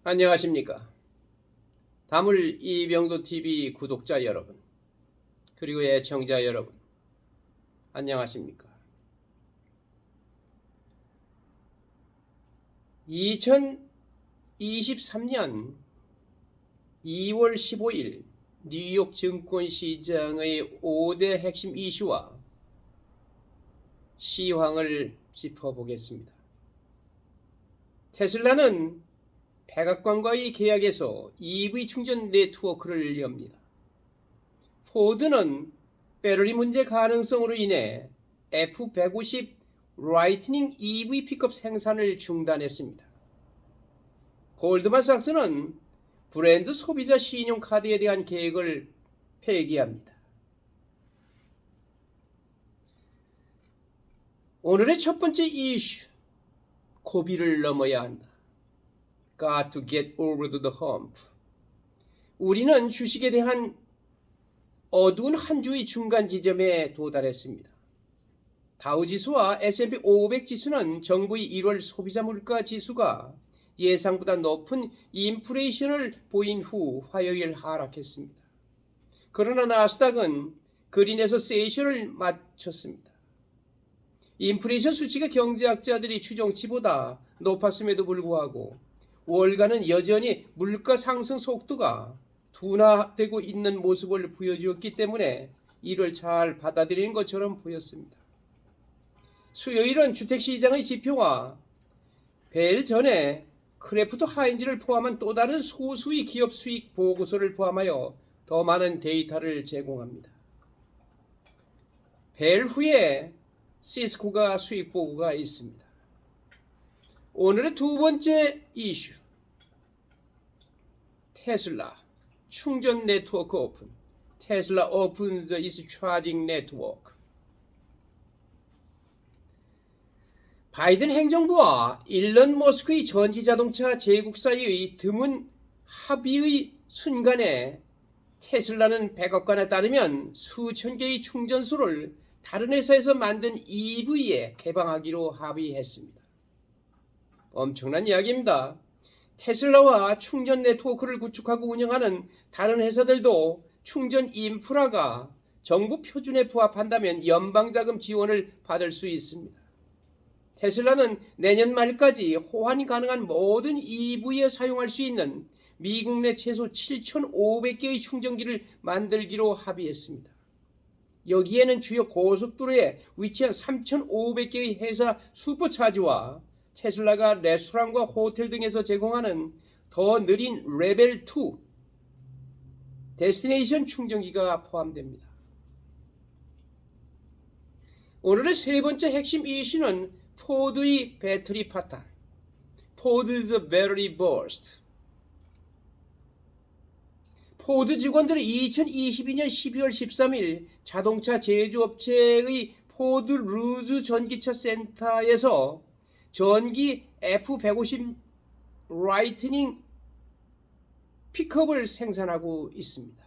안녕하십니까. 다물 이병도 TV 구독자 여러분, 그리고 애청자 여러분, 안녕하십니까. 2023년 2월 15일 뉴욕 증권시장의 5대 핵심 이슈와 시황을 짚어보겠습니다. 테슬라는 백악관과의 계약에서 EV 충전 네트워크를 엽니다. 포드는 배터리 문제 가능성으로 인해 F150 라이트닝 EV 픽업 생산을 중단했습니다. 골드만삭스는 브랜드 소비자 신용카드에 대한 계획을 폐기합니다. 오늘의 첫 번째 이슈, 고비를 넘어야 한다. Got to get over the hump. 우리는 주식에 대한 어두운 한 주의 중간 지점에 도달했습니다. 다우지수와 S&P 500 지수는 정부의 1월 소비자 물가 지수가 예상보다 높은 인플레이션을 보인 후 화요일 하락했습니다. 그러나 나스닥은 그린에서 세이션을 마쳤습니다. 인플레이션 수치가 경제학자들이 추정치보다 높았음에도 불구하고 월가는 여전히 물가 상승 속도가 둔화되고 있는 모습을 보여주었기 때문에 이를 잘 받아들이는 것처럼 보였습니다. 수요일은 주택시장의 지표와 벨 전에 크래프트 하인즈를 포함한 또 다른 소수의 기업 수익 보고서를 포함하여 더 많은 데이터를 제공합니다. 벨 후에 시스코가 수익 보고가 있습니다. 오늘의 두 번째 이슈, 테슬라 충전 네트워크 오픈. 테슬라 opens its charging network. 바이든 행정부와 일론 머스크의 전기자동차 제국 사이의 드문 합의의 순간에 테슬라는 백악관에 따르면 수천 개의 충전소를 다른 회사에서 만든 EV에 개방하기로 합의했습니다. 엄청난 이야기입니다. 테슬라와 충전 네트워크를 구축하고 운영하는 다른 회사들도 충전 인프라가 정부 표준에 부합한다면 연방자금 지원을 받을 수 있습니다. 테슬라는 내년 말까지 호환이 가능한 모든 EV에 사용할 수 있는 미국 내 최소 7,500개의 충전기를 만들기로 합의했습니다. 여기에는 주요 고속도로에 위치한 3,500개의 회사 슈퍼차지와 테슬라가 레스토랑과 호텔 등에서 제공하는 더 느린 레벨 2 데스티네이션 충전기가 포함됩니다. 오늘의 세 번째 핵심 이슈는 포드의 배터리 파탄, 포드's battery burst. 포드 직원들은 2022년 12월 13일 자동차 제조업체의 포드 루즈 전기차 센터에서 전기 F150 라이트닝 픽업을 생산하고 있습니다.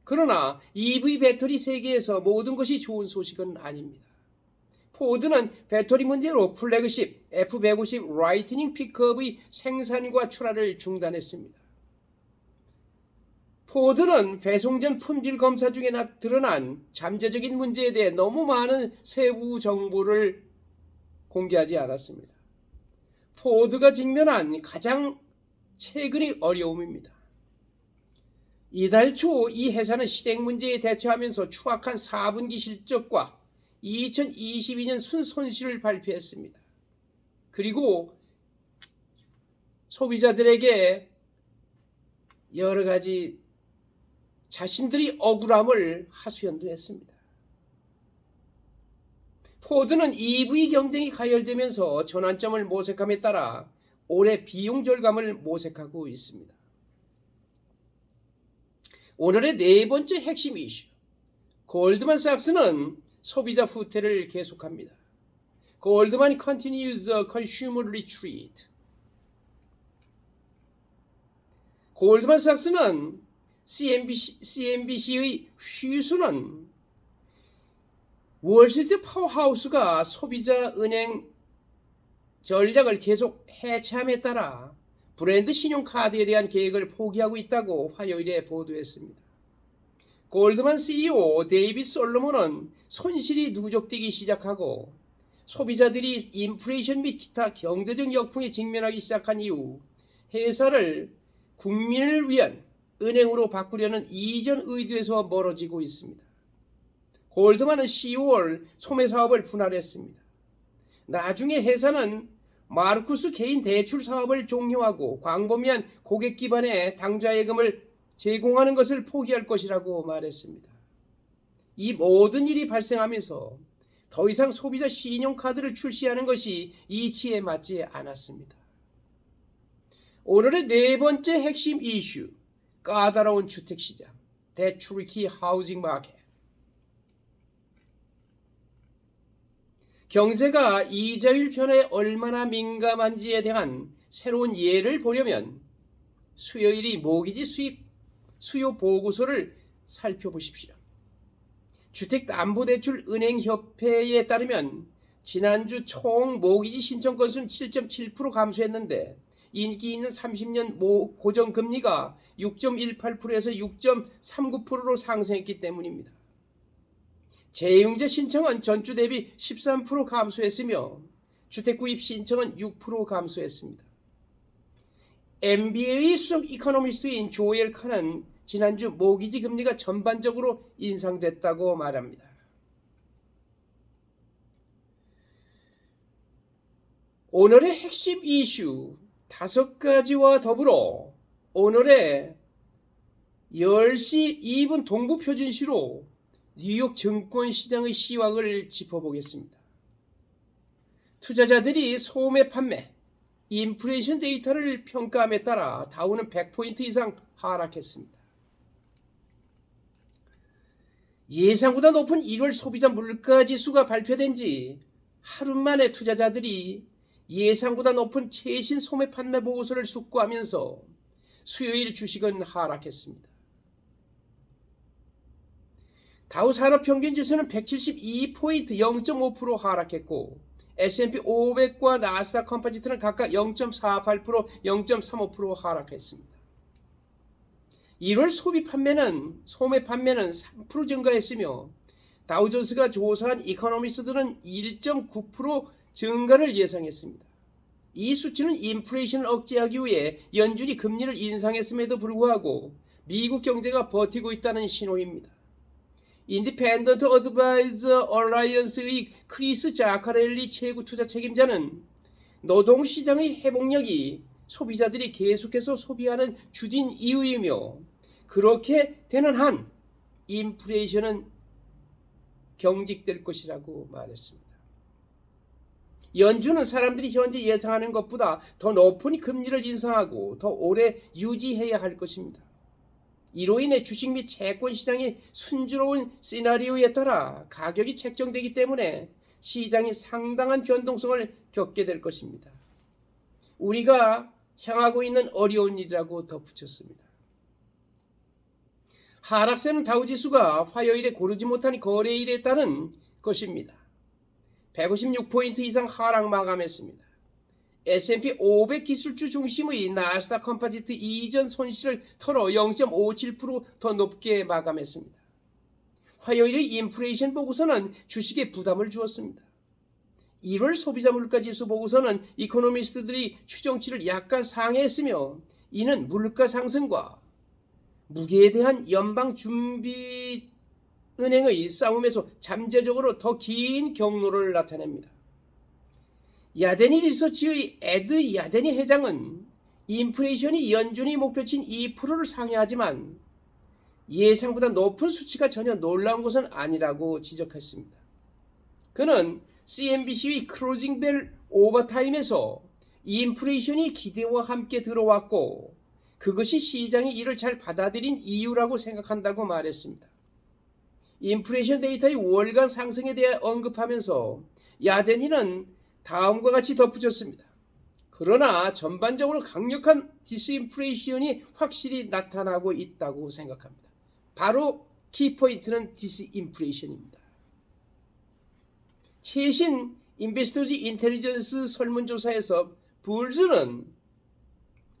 그러나 EV 배터리 세계에서 모든 것이 좋은 소식은 아닙니다. 포드는 배터리 문제로 플래그십 F150 라이트닝 픽업의 생산과 출하를 중단했습니다. 포드는 배송 전 품질 검사 중에 드러난 잠재적인 문제에 대해 너무 많은 세부 정보를 공개하지 않았습니다. 포드가 직면한 가장 최근의 어려움입니다. 이달 초 이 회사는 실행 문제에 대처하면서 추악한 4분기 실적과 2022년 순손실을 발표했습니다. 그리고 소비자들에게 여러 가지 자신들이 억울함을 하소연도 했습니다. 포드는 EV 경쟁이 가열되면서 전환점을 모색함에 따라 올해 비용 절감을 모색하고 있습니다. 오늘의 네 번째 핵심 이슈, 골드만삭스는 소비자 후퇴를 계속합니다. 골드만 continues the consumer retreat. 골드만삭스는 CNBC의 쉬수는 월스트리트 파워하우스가 소비자 은행 전략을 계속 해체함에 따라 브랜드 신용카드에 대한 계획을 포기하고 있다고 화요일에 보도했습니다. 골드만 CEO 데이빗 솔로몬은 손실이 누적되기 시작하고 소비자들이 인플레이션 및 기타 경제적 역풍에 직면하기 시작한 이후 회사를 국민을 위한 은행으로 바꾸려는 이전 의도에서 멀어지고 있습니다. 골드만은 10월 소매 사업을 분할했습니다. 나중에 회사는 마르쿠스 개인 대출 사업을 종료하고 광범위한 고객 기반의 당좌예금을 제공하는 것을 포기할 것이라고 말했습니다. 이 모든 일이 발생하면서 더 이상 소비자 신용카드를 출시하는 것이 이치에 맞지 않았습니다. 오늘의 네 번째 핵심 이슈, 까다로운 주택시장, The Tricky Housing Market. 경제가 이자율 변화에 얼마나 민감한지에 대한 새로운 예를 보려면 수요일이 모기지 수요 보고서를 살펴보십시오. 주택담보대출은행협회에 따르면 지난주 총 모기지 신청 건수는 7.7% 감소했는데 인기 있는 30년 고정금리가 6.18%에서 6.39%로 상승했기 때문입니다. 재융자 신청은 전주 대비 13% 감소했으며 주택구입 신청은 6% 감소했습니다. MBA 수석 이코노미스트인 조엘 칸은 지난주 모기지 금리가 전반적으로 인상됐다고 말합니다. 오늘의 핵심 이슈 5가지와 더불어 오늘의 10시 2분 동부표준시로 뉴욕 증권시장의 시황을 짚어보겠습니다. 투자자들이 소매 판매, 인플레이션 데이터를 평가함에 따라 다우는 100포인트 이상 하락했습니다. 예상보다 높은 1월 소비자 물가지수가 발표된 지 하루 만에 투자자들이 예상보다 높은 최신 소매 판매 보고서를 숙고하면서 수요일 주식은 하락했습니다. 다우 산업평균지수는 172포인트 0.5% 하락했고 S&P 500과 나스닥 컴포지트는 각각 0.48%, 0.35% 하락했습니다. 1월 소매 판매는 3% 증가했으며 다우존스가 조사한 이코노미스트들은 1.9% 증가를 예상했습니다. 이 수치는 인플레이션을 억제하기 위해 연준이 금리를 인상했음에도 불구하고 미국 경제가 버티고 있다는 신호입니다. 인디펜던트 어드바이저 얼라이언스의 크리스 자카렐리 최고 투자 책임자는 노동시장의 회복력이 소비자들이 계속해서 소비하는 주된 이유이며 그렇게 되는 한 인플레이션은 경직될 것이라고 말했습니다. 연준은 사람들이 현재 예상하는 것보다 더 높은 금리를 인상하고 더 오래 유지해야 할 것입니다. 이로 인해 주식 및 채권 시장이 순조로운 시나리오에 따라 가격이 책정되기 때문에 시장이 상당한 변동성을 겪게 될 것입니다. 우리가 향하고 있는 어려운 일이라고 덧붙였습니다. 하락세는 다우지수가 화요일에 고르지 못한 거래일에 따른 것입니다. 156포인트 이상 하락 마감했습니다. S&P 500 기술주 중심의 나스닥 컴포지트 이전 손실을 털어 0.57% 높게 마감했습니다. 화요일의 인플레이션 보고서는 주식에 부담을 주었습니다. 1월 소비자 물가지수 보고서는 이코노미스트들이 추정치를 약간 상회했으며 이는 물가 상승과 무게에 대한 연방준비은행의 싸움에서 잠재적으로 더 긴 경로를 나타냅니다. 야데니 리서치의 에드 야데니 회장은 인플레이션이 연준이 목표치인 2%를 상회하지만 예상보다 높은 수치가 전혀 놀라운 것은 아니라고 지적했습니다. 그는 CNBC의 클로징 벨 오버타임에서 인플레이션이 기대와 함께 들어왔고 그것이 시장이 이를 잘 받아들인 이유라고 생각한다고 말했습니다. 인플레이션 데이터의 월간 상승에 대해 언급하면서 야데니는 다음과 같이 덧붙였습니다. 그러나 전반적으로 강력한 디스인플레이션이 확실히 나타나고 있다고 생각합니다. 바로 키포인트는 디스인플레이션입니다. 최신 인베스터즈 인텔리전스 설문조사에서 불즈는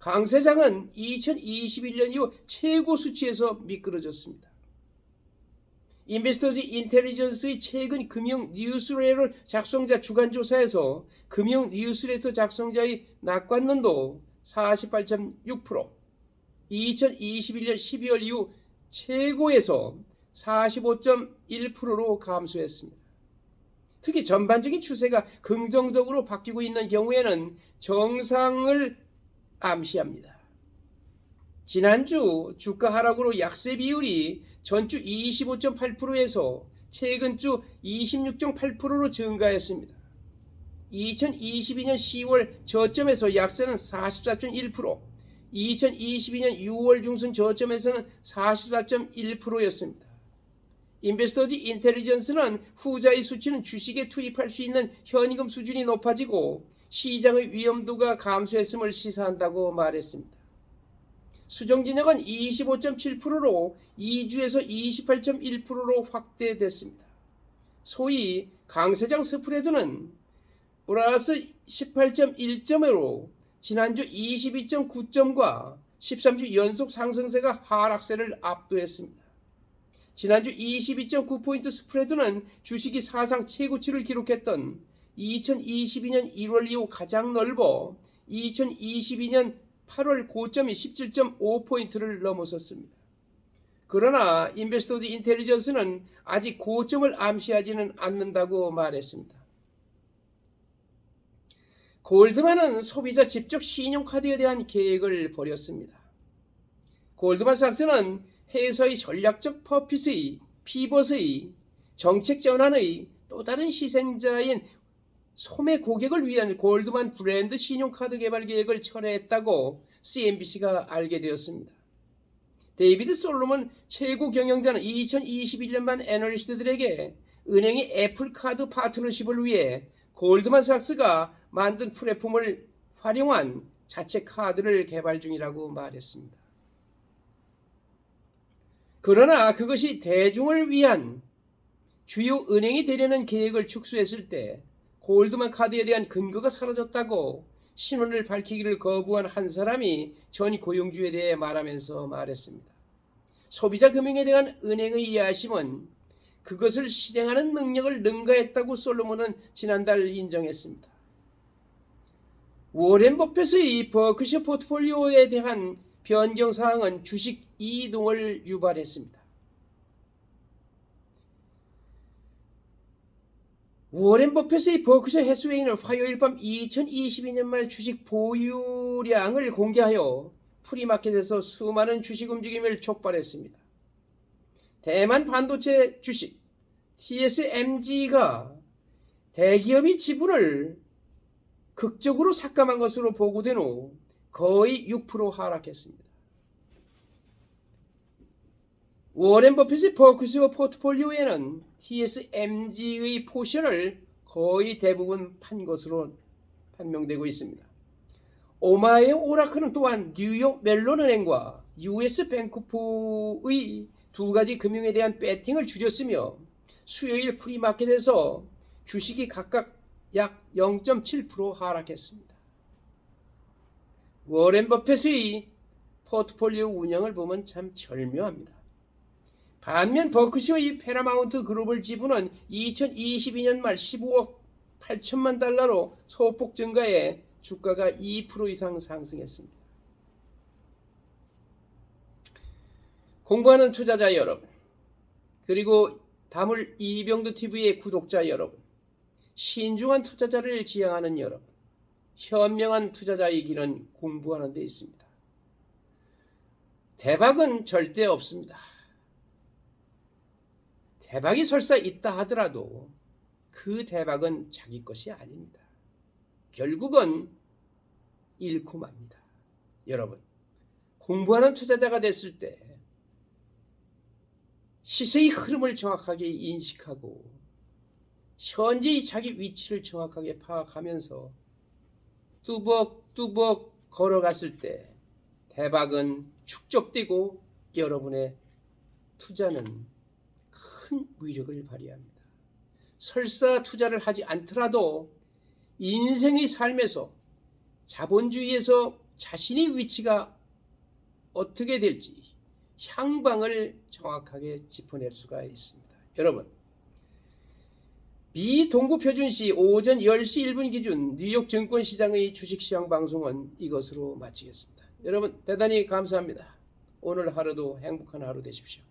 강세장은 2021년 이후 최고 수치에서 미끄러졌습니다. 인베스터즈 인텔리전스의 최근 금융 뉴스레터 작성자 주간조사에서 금융 뉴스레터 작성자의 낙관론도 48.6%, 2021년 12월 이후 최고에서 45.1%로 감소했습니다. 특히 전반적인 추세가 긍정적으로 바뀌고 있는 경우에는 정상을 암시합니다. 지난주 주가 하락으로 약세 비율이 전주 25.8%에서 최근 주 26.8%로 증가했습니다. 2022년 10월 저점에서 약세는 44.1%, 2022년 6월 중순 저점에서는 44.1%였습니다. 인베스터즈 인텔리전스는 후자의 수치는 주식에 투입할 수 있는 현금 수준이 높아지고 시장의 위험도가 감소했음을 시사한다고 말했습니다. 수정진역은 25.7%로 2주에서 28.1%로 확대됐습니다. 소위 강세장 스프레드는 플러스 18.1점으로 지난주 22.9점과 13주 연속 상승세가 하락세를 압도했습니다. 지난주 22.9포인트 스프레드는 주식이 사상 최고치를 기록했던 2022년 1월 이후 가장 넓어 2022년 8월 고점이 17.5포인트를 넘어섰습니다. 그러나 인베스터즈 인텔리전스는 아직 고점을 암시하지는 않는다고 말했습니다. 골드만은 소비자 집적 신용카드에 대한 계획을 벌였습니다. 골드만삭스는 회사의 전략적 피벗의 정책 전환의 또 다른 시생자인 소매 고객을 위한 골드만 브랜드 신용카드 개발 계획을 철회했다고 CNBC가 알게 되었습니다. 데이비드 솔로몬 최고 경영자는 2021년 반 애널리스트들에게 은행이 애플카드 파트너십을 위해 골드만삭스가 만든 플랫폼을 활용한 자체 카드를 개발 중이라고 말했습니다. 그러나 그것이 대중을 위한 주요 은행이 되려는 계획을 축소했을 때 골드만 카드에 대한 근거가 사라졌다고 신원을 밝히기를 거부한 한 사람이 전 고용주에 대해 말하면서 말했습니다. 소비자 금융에 대한 은행의 야심은 그것을 실행하는 능력을 능가했다고 솔로몬은 지난달 인정했습니다. 워렌 버핏의 버크셔 포트폴리오에 대한 변경 사항은 주식 이동을 유발했습니다. 워렌 버핏의 버크셔 해스웨이는 화요일 밤 2022년 말 주식 보유량을 공개하여 프리마켓에서 수많은 주식 움직임을 촉발했습니다. 대만 반도체 주식 TSMC가 대기업이 지분을 극적으로 삭감한 것으로 보고된 후 거의 6% 하락했습니다. 워렌 버핏의 버크셔 포트폴리오에는 TSMC의 포션을 거의 대부분 판 것으로 판명되고 있습니다. 오마이의 오라클은 또한 뉴욕 멜론은행과 US 뱅크포의 두 가지 금융에 대한 배팅을 줄였으며 수요일 프리마켓에서 주식이 각각 약 0.7% 하락했습니다. 워렌 버핏의 포트폴리오 운영을 보면 참 절묘합니다. 반면 버크셔의 패러마운트 글로벌 지분은 2022년 말 15억 8천만 달러로 소폭 증가해 주가가 2% 이상 상승했습니다. 공부하는 투자자 여러분, 그리고 다물 이병두 TV의 구독자 여러분, 신중한 투자자를 지향하는 여러분, 현명한 투자자의 길은 공부하는 데 있습니다. 대박은 절대 없습니다. 대박이 설사 있다 하더라도 그 대박은 자기 것이 아닙니다. 결국은 잃고 맙니다. 여러분, 공부하는 투자자가 됐을 때 시세의 흐름을 정확하게 인식하고 현재의 자기 위치를 정확하게 파악하면서 뚜벅뚜벅 걸어갔을 때 대박은 축적되고 여러분의 투자는 큰 위력을 발휘합니다. 설사 투자를 하지 않더라도 인생의 삶에서 자본주의에서 자신의 위치가 어떻게 될지 향방을 정확하게 짚어낼 수가 있습니다. 여러분, 비동부표준시 오전 10시 1분 기준 뉴욕 증권시장의 주식시장 방송은 이것으로 마치겠습니다. 여러분 대단히 감사합니다. 오늘 하루도 행복한 하루 되십시오.